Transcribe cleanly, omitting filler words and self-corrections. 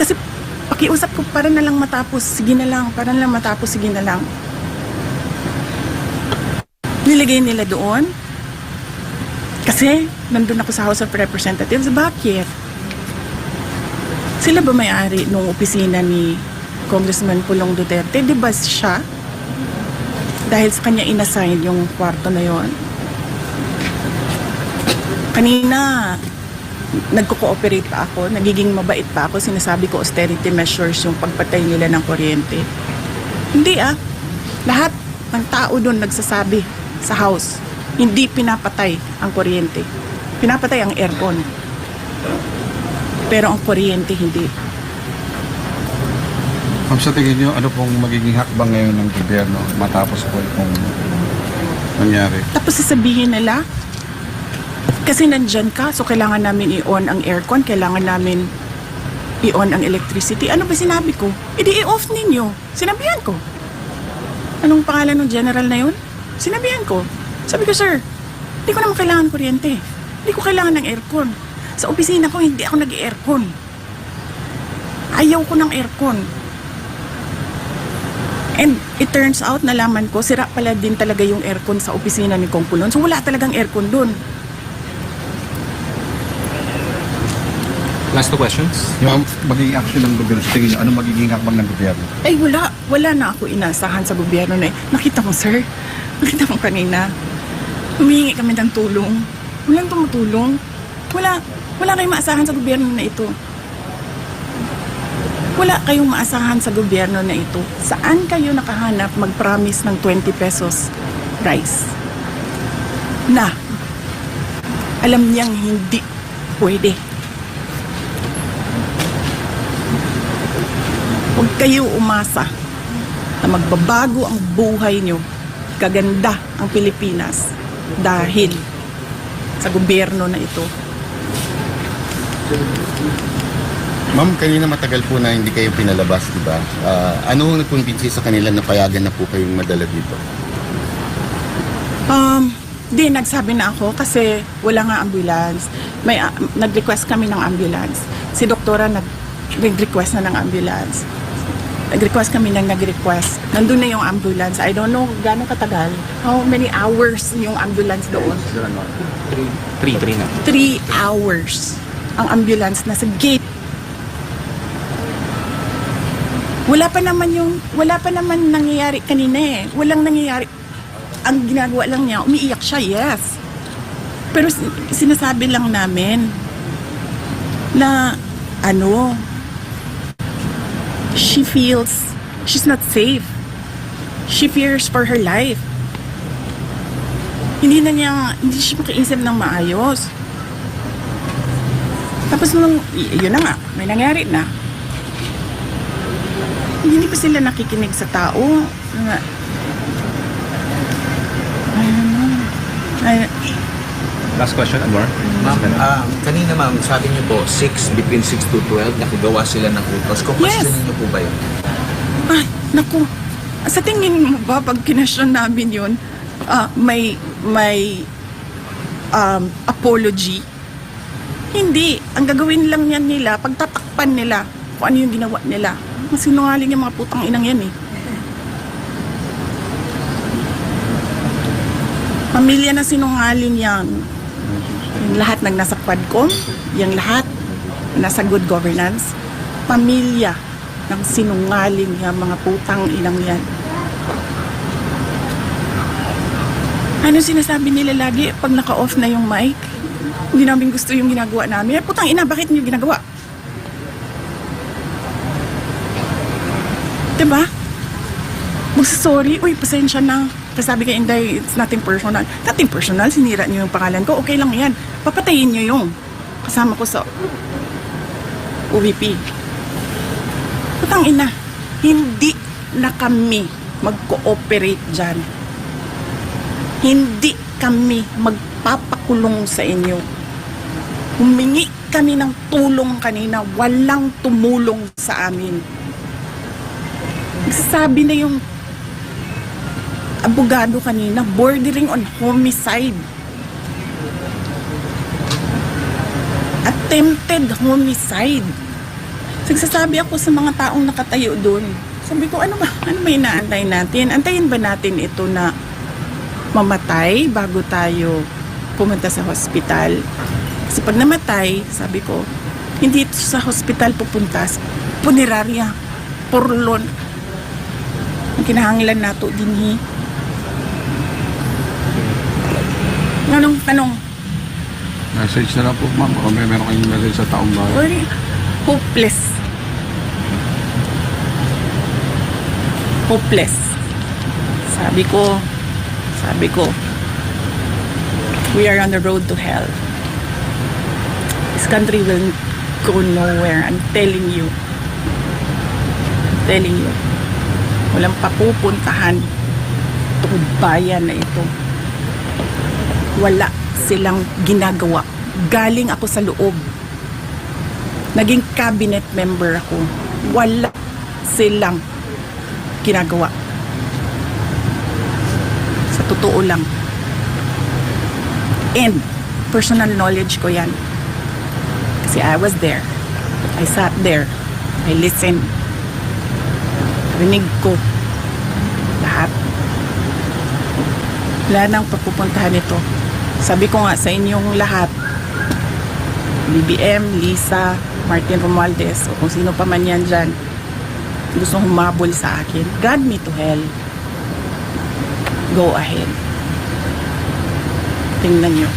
Kasi pakiusap ko, para na lang matapos, sige na lang, para na lang matapos, sige na lang. Nilagay nila doon. Kasi nandun ako sa House of Representatives. Bakit? Sila ba may-ari nung opisina ni Congressman Pulong Duterte? Di ba siya? Dahil sa kanya inassign yung kwarto na yon. Kanina, nagko-cooperate pa ako, nagiging mabait pa ako, sinasabi ko austerity measures yung pagpatay nila ng kuryente. Hindi lahat ng tao doon nagsasabi sa house, hindi pinapatay ang kuryente. Pinapatay ang aircon. Pero ang kuryente hindi. Ma'am, sa tingin niyo, ano pong magiging hakbang ngayon ng gobyerno matapos po itong nangyari? Tapos sasabihin nila, kasi nandyan ka, so kailangan namin i-on ang aircon, kailangan namin i-on ang electricity. Ano ba sinabi ko? Edi i-off ninyo. Sinabihan ko. Anong pangalan ng general na yun? Sinabihan ko. Sabi ko, sir, hindi ko naman kailangan kuryente. Hindi ko kailangan ng aircon. Sa opisina ko, hindi ako nag-aircon. Ayaw ko ng aircon. And it turns out, nalaman ko, sira pala din talaga yung aircon sa opisina ni Kong Pulon. So wala talagang aircon dun. Last two questions. Ma'am, magiging action ng gobyerno, sa tingin niyo, ano magiging hakbang ng gobyerno? Ay wala na ako inasahan sa gobyerno na nakita mo, sir. Nakita mo kanina. Humihingi kami ng tulong. Walang tumutulong. Wala kayong maasahan sa gobyerno na ito. Wala kayong maasahan sa gobyerno na ito. Saan kayo nakahanap mag-promise ng 20 pesos rice? Na alam niyang hindi pwede. Huwag kayo umasa na magbabago ang buhay niyo, gaganda ang Pilipinas dahil sa gobyerno na ito. Ma'am, kanina matagal po na hindi kayo pinalabas, di ba? Ano ang nagkumbinsi sa kanila na payagan na po kayong madala dito? Di, nagsabi na ako kasi wala nga ambulance. Nag-request kami ng ambulance. Si doktora nag-request na ng ambulance. Nag-request kami ng nag-request. Nandun na yung ambulance. I don't know gano'ng katagal. How many hours yung ambulance doon? 3 na. 3 hours ang ambulance nasa gate. Wala pa naman nangyayari kanina eh. Walang nangyayari. Ang ginagawa lang niya, umiiyak siya, yes. Pero sinasabi lang namin na she feels she's not safe. She fears for her life. Hindi siya makiisip ng maayos. Tapos yun na nga, may nangyari na. Hindi pa sila nakikinig sa tao. Last question, Anwar. Ma'am, kanina ma'am, sabi niyo po, between 6 to 12, nakagawa sila ng utos. Kumpasyonin niyo po ba yun? Ay, naku. Sa tingin mo ba, pag kinasyon namin yun, may apology? Hindi. Ang gagawin lang yan nila, pagtatakpan nila kung ano yung ginawa nila. Masinungaling yung mga putang inang yan eh. Pamilya na sinungaling yan. Yung lahat ng nasa Quadcom, yung lahat nasa good governance, pamilya ng sinungaling yung mga putang inang yan. Ano sinasabi nila lagi pag naka-off na yung mic? Hindi namin gusto yung ginagawa namin. Putang ina, bakit niyo ginagawa? Diba? Magsasorry, uy, pasensya na. Sabi kay Inday, it's nothing personal. Nothing personal, sinira niyo yung pangalan ko. Okay lang yan. Papatayin niyo yung kasama ko sa OVP. Putang ina, hindi na kami mag-cooperate dyan. Hindi kami magpapakulong sa inyo. Humingi kami ng tulong kanina, walang tumulong sa amin. Sabi na yung abogado kanina, bordering on homicide. Attempted homicide. Nagsasabi ako sa mga taong nakatayo doon. Sabi ko, ano ba inaantay natin? Antayin ba natin ito na mamatay bago tayo pumunta sa hospital? Kasi pag namatay, sabi ko, hindi ito sa hospital pupunta, sa punerarya, purlon. Ang kinahanglan nato din Tanong, Message na lang po, ma'am. Kung meron kayong message sa taong bayan. very hopeless. Hopeless. Sabi ko, we are on the road to hell. This country will go nowhere. I'm telling you. Walang papupuntahan itong bayan na ito. Wala silang ginagawa. Galing ako sa loob. Naging cabinet member ako. Wala silang ginagawa. Sa totoo lang. And personal knowledge ko yan. Kasi I was there. I sat there. I listened. Rinig ko. Lahat. Wala nang papupuntahan ito. Sabi ko nga sa inyong lahat, BBM, Lisa, Martin Romualdez, o kung sino pa man yan dyan, gusto humabol sa akin, God me to hell. Go ahead. Tingnan nyo.